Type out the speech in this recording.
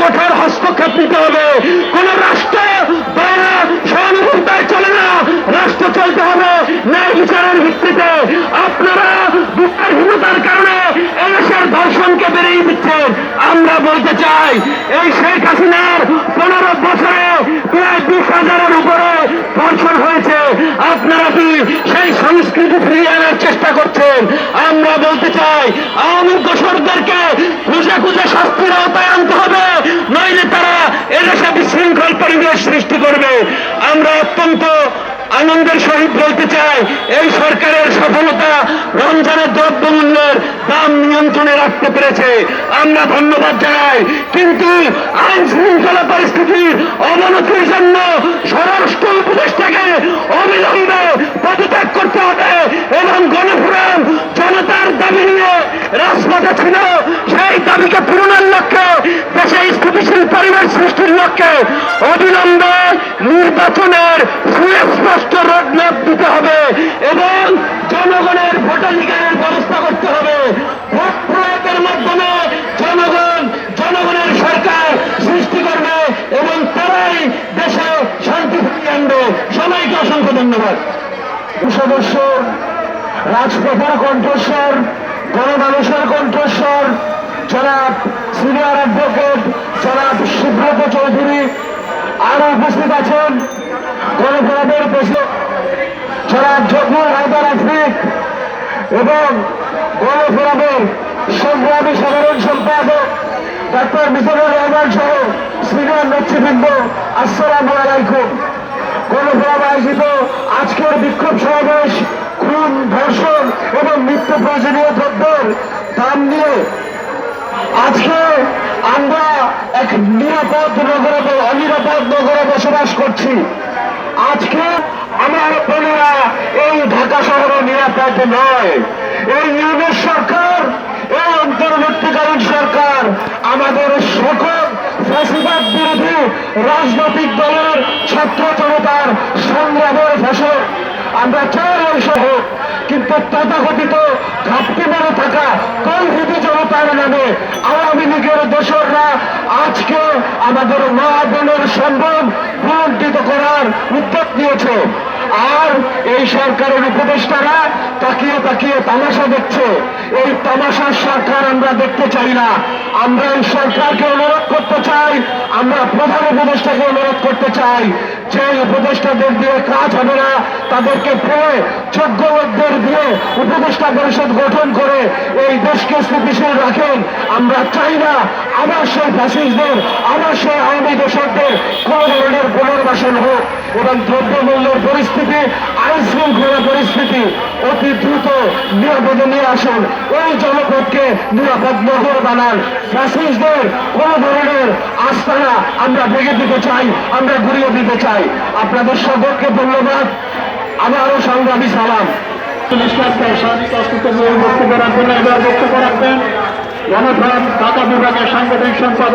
কঠোর হস্তক্ষেপ নিতে হবে। কোন রাষ্ট্র সহানুভূতায় চলে না, রাষ্ট্র চলতে হবে ন্যায় বিচারের ভিত্তিতে। আপনারা বিচারহীনতার কারণে এদেশের ধর্ষণকে বেড়েই দিচ্ছেন। আমরা বলতে চাই, এই শেখ হাসিনার 15 বছরে প্রায় 20,000-এর উপরে ধর্ষণ হয়েছে। আপনারা কি সেই সংস্কৃতি ফিরিয়ে আনার চেষ্টা করছেন? আমরা বলতে চাই, আওয়ামী দোসরদেরকে খুঁজে খুঁজে শাস্তির আওতায় আনতে হবে, নইলে তারা এদেশে বিশৃঙ্খল পরিবেশ সৃষ্টি করবে। আমরা অত্যন্ত আনন্দের সহিত বলতে চাই, এই সরকারের সফলতা রমজানের দ্রব্যমূল্যের দাম নিয়ন্ত্রণে রাখতে পেরেছে, আমরা ধন্যবাদ জানাই। কিন্তু আইন শৃঙ্খলা পরিস্থিতির অবনতির জন্য স্বরাষ্ট্র উপদেষ্টাকে অবিলম্বে পদত্যাগ করতে হবে এবং গণফোরাম জনতার দাবি নিয়ে রাজপথে ছিল, সেই দাবিকে পূরণের লক্ষ্যে, দেশে স্থিতিশীল পরিবেশ সৃষ্টির লক্ষ্যে অবিলম্বে নির্বাচনের সুস্পষ্ট রোডম্যাপ দিতে হবে এবং জনগণের ভোটাধিকারের ব্যবস্থা করতে হবে। ভোট প্রয়োগের মাধ্যমে জনগণের সরকার সৃষ্টি করবে এবং তারাই দেশে শান্তি ফিরিয়ে আনবে। সবাইকে অসংখ্য ধন্যবাদ। সদস্য, রাজপথের কণ্ঠস্বর, গণমানুষের কণ্ঠস্বর জনাব সিনিয়র অ্যাডভোকেট জনাব সুব্রত চৌধুরী, আরো উপস্থিত আছেন গণফোরামের প্রেসিডেন্ট জনাব জহুর হায়দার আফ্রিক এবং গণফোরামের সংগ্রামী সাধারণ সম্পাদক ডক্টর মিজানুর রহমান সহ সিনিয়র নেতৃবৃন্দ, আসসালামু আলাইকুম। গণফোরাম আয়োজিত আজকের বিক্ষোভ সমাবেশ খুন, ধর্ষণ এবং নিত্য প্রয়োজনীয় দ্রব্যের দাম নিয়ে। আজকে আমরা এক অনিরাপদ নগরে বসবাস করছি। আজকে আমার বোনেরা এই ঢাকা শহরে নিরাপদ নয়। এই ইউনিট সরকার, এই অন্তর্বর্তীকালীন সরকার আমাদের সকল ফ্যাসিবাদ বিরোধী রাজনৈতিক দলের ছাত্র জনতার সংগ্রামের ফসল। আমরা চাই সহ, কিন্তু তথাকথিত ঘাপটি মেরে থাকা তৌহিদি জনতার নামে আওয়ামী লীগের দোসররা আজকে আমাদের মা বোনের সম্ভ্রম ভুলণ্ঠিত করার উদ্যোগ নিয়েছে। আর এই সরকারের উপদেষ্টারা তাকিয়ে তাকিয়ে তামাশা দেখছে। এই তামাশার সরকার আমরা দেখতে চাই না। আমরা এই সরকারকে অনুরোধ করতে চাই, আমরা প্রধান উপদেষ্টাকে অনুরোধ করতে চাই, যে উপদেষ্টাদের দিয়ে কাজ হবে না, তাদেরকে ফেলে যোগ্য লোকদের দিয়ে উপদেষ্টা পরিষদ গঠন করে এই দেশকে স্থিতিশীল রাখেন। আমরা চাই না আবার সেই ফ্যাসিস্টদের, আবার সেই আওয়ামী দোসরদের কোন ধরনের পুনর্বাসন হোক এবং দ্রব্যমূল্যের পরিস্থিতি, আইন শৃঙ্খলা পরিস্থিতি অতি দ্রুত নিরাপদে নিয়ে আসুন। ওই জনপদকে নিরাপদ নগর বানান। ফ্যাসিস্টদের কোন ধরনের আস্তানা আমরা ভেঙে দিতে চাই, আমরা ঘুরিয়ে দিতে চাই। আপনাদের সকলকে ধন্যবাদ, আবারও সংগ্রামী সালাম। বক্তব্য রাখবেন, এবার বক্তব্য রাখবেন গণফোরাম ঢাকা বিভাগের সাংগঠনিক সম্পাদক